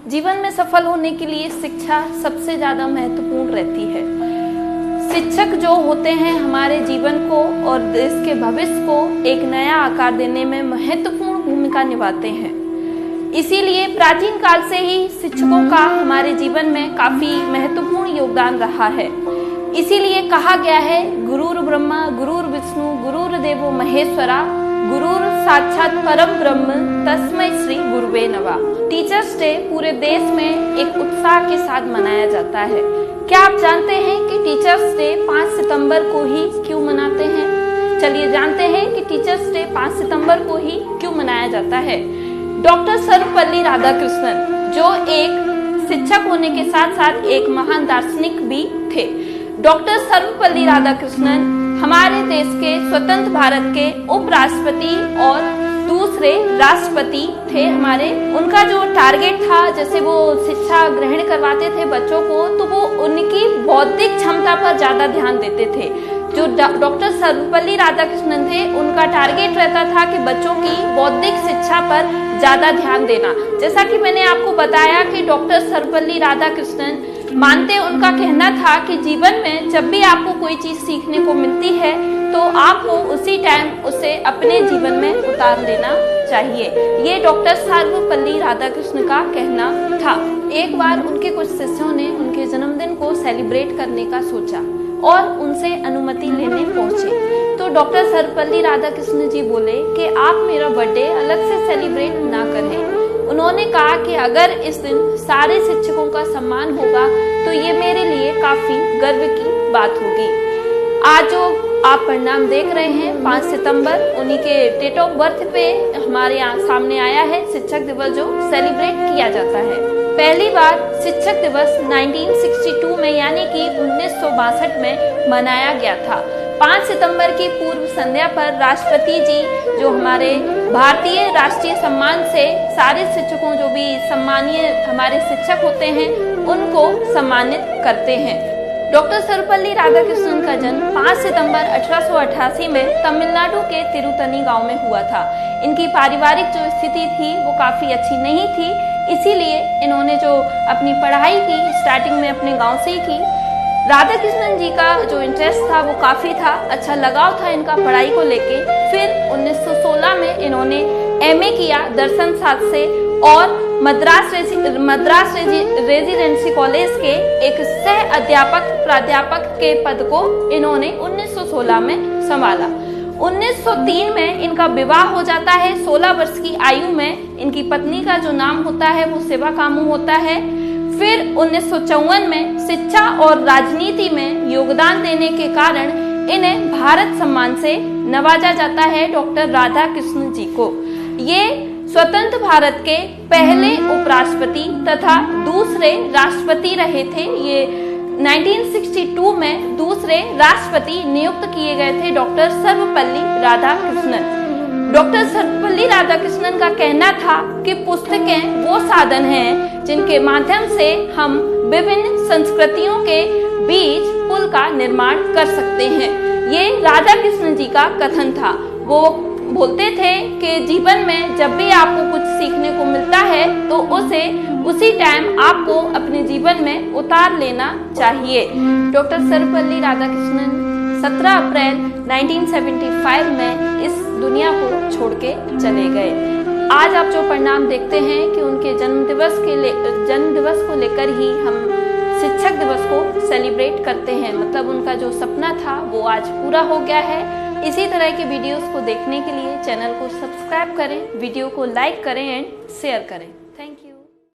जीवन में सफल होने के लिए शिक्षा सबसे ज़्यादा महत्वपूर्ण रहती है। शिक्षक जो होते हैं हमारे जीवन को और देश के भविष्य को एक नया आकार देने में महत्वपूर्ण भूमिका निभाते हैं। इसीलिए प्राचीन काल से ही शिक्षकों का हमारे जीवन में काफी महत्वपूर्ण योगदान रहा है। इसीलिए कहा गया है गुरुर् ब्रह्मा गुरुर् विष्णु गुरुर्देवो महेश्वरा गुरुर साक्षात परम ब्रह्म तस्मै श्री गुरुवे नमः। टीचर्स डे पूरे देश में एक उत्साह के साथ मनाया जाता है। क्या आप जानते हैं कि टीचर्स डे 5 सितंबर को ही क्यों मनाते हैं? चलिए जानते हैं कि टीचर्स डे 5 सितंबर को ही क्यों मनाया जाता है। डॉक्टर सर्वपल्ली राधाकृष्णन जो एक शिक्षक होने के साथ साथ एक महान दार्शनिक भी थे। डॉक्टर सर्वपल्ली राधाकृष्णन हमारे देश के स्वतंत्र भारत के उपराष्ट्रपति और दूसरे राष्ट्रपति थे हमारे। उनका जो टारगेट था, जैसे वो शिक्षा ग्रहण करवाते थे बच्चों को, तो वो उनकी बौद्धिक क्षमता पर ज्यादा ध्यान देते थे। जो डॉक्टर सर्वपल्ली राधाकृष्णन थे उनका टारगेट रहता था कि बच्चों की बौद्धिक शिक्षा पर ज्यादा ध्यान देना। जैसा कि मैंने आपको बताया कि डॉक्टर सर्वपल्ली राधाकृष्णन मानते, उनका कहना था कि जीवन में जब भी आपको कोई चीज सीखने को मिलती है तो आपको उसी टाइम उसे अपने जीवन में उतार लेना चाहिए। ये डॉक्टर सर्वपल्ली राधाकृष्णन का कहना था। एक बार उनके कुछ शिष्यों ने उनके जन्मदिन को सेलिब्रेट करने का सोचा और उनसे अनुमति लेने पहुंचे। तो डॉक्टर सर्वपल्ली राधाकृष्णन जी बोले कि आप मेरा बर्थडे अलग से सेलिब्रेट ना करें। उन्होंने कहा कि अगर इस दिन सारे शिक्षकों का सम्मान होगा तो ये मेरे लिए काफी गर्व की बात होगी। आज जो आप परिणाम देख रहे हैं 5 सितंबर, उन्हीं के डेट ऑफ बर्थ पे हमारे यहाँ सामने आया है शिक्षक दिवस जो सेलिब्रेट किया जाता है। पहली बार शिक्षक दिवस 1962 में यानी कि 1962 में मनाया गया था। 5 सितंबर की पूर्व संध्या पर राष्ट्रपति जी जो हमारे भारतीय राष्ट्रीय सम्मान से सारे शिक्षकों, जो भी सम्मानीय हमारे शिक्षक होते हैं, उनको सम्मानित करते हैं। डॉक्टर सर्वपल्ली राधाकृष्णन का जन्म 5 सितंबर 1888 में तमिलनाडु के तिरुतनी गांव में हुआ था। इनकी पारिवारिक जो स्थिति थी वो काफी अच्छी नहीं थी, इसीलिए इन्होंने जो अपनी पढ़ाई की स्टार्टिंग में अपने गांव से ही की। राधाकृष्णन जी का जो इंटरेस्ट था वो काफी था, अच्छा लगाव था इनका पढ़ाई को लेके। फिर 1916 में इन्होंने एमए किया दर्शन शास्त्र से और मद्रास रेजिडेंसी कॉलेज के एक सह अध्यापक प्राध्यापक के पद को इन्होंने 1916 में संभाला। 1903 में इनका विवाह हो जाता है। 16 वर्ष की आयु में इनकी पत्नी का जो नाम होता है वो सेवा कामू होता है। फिर 1954 में शिक्षा और राजनीति में योगदान देने के कारण इन्हें भारत सम्मान से नवाजा जाता है डॉक्टर राधाकृष्णन जी को। ये स्वतंत्र भारत के पहले उपराष्ट्रपति तथा दूसरे राष्ट्रपति रहे थे। ये 1962 में दूसरे राष्ट्रपति नियुक्त किए गए थे डॉक्टर सर्वपल्ली राधाकृष्णन। डॉक्टर सर्वपल्ली राधाकृष्णन का कहना था कि पुस्तकें वो साधन हैं जिनके माध्यम से हम विभिन्न संस्कृतियों के बीच पुल का निर्माण कर सकते हैं। ये राधाकृष्णन जी का कथन था। वो बोलते थे कि जीवन में जब भी आपको कुछ सीखने को मिलता है तो उसे उसी टाइम आपको अपने जीवन में उतार लेना चाहिए। डॉक्टर सर्वपल्ली राधाकृष्णन 17 अप्रैल 1975 में इस दुनिया को छोड़ के चले गए। आज आप जो परिणाम देखते हैं कि उनके जन्म दिवस को लेकर ही हम शिक्षक दिवस को सेलिब्रेट करते हैं। मतलब उनका जो सपना था वो आज पूरा हो गया है। इसी तरह के वीडियोस को देखने के लिए चैनल को सब्सक्राइब करें, वीडियो को लाइक करें एंड शेयर करें।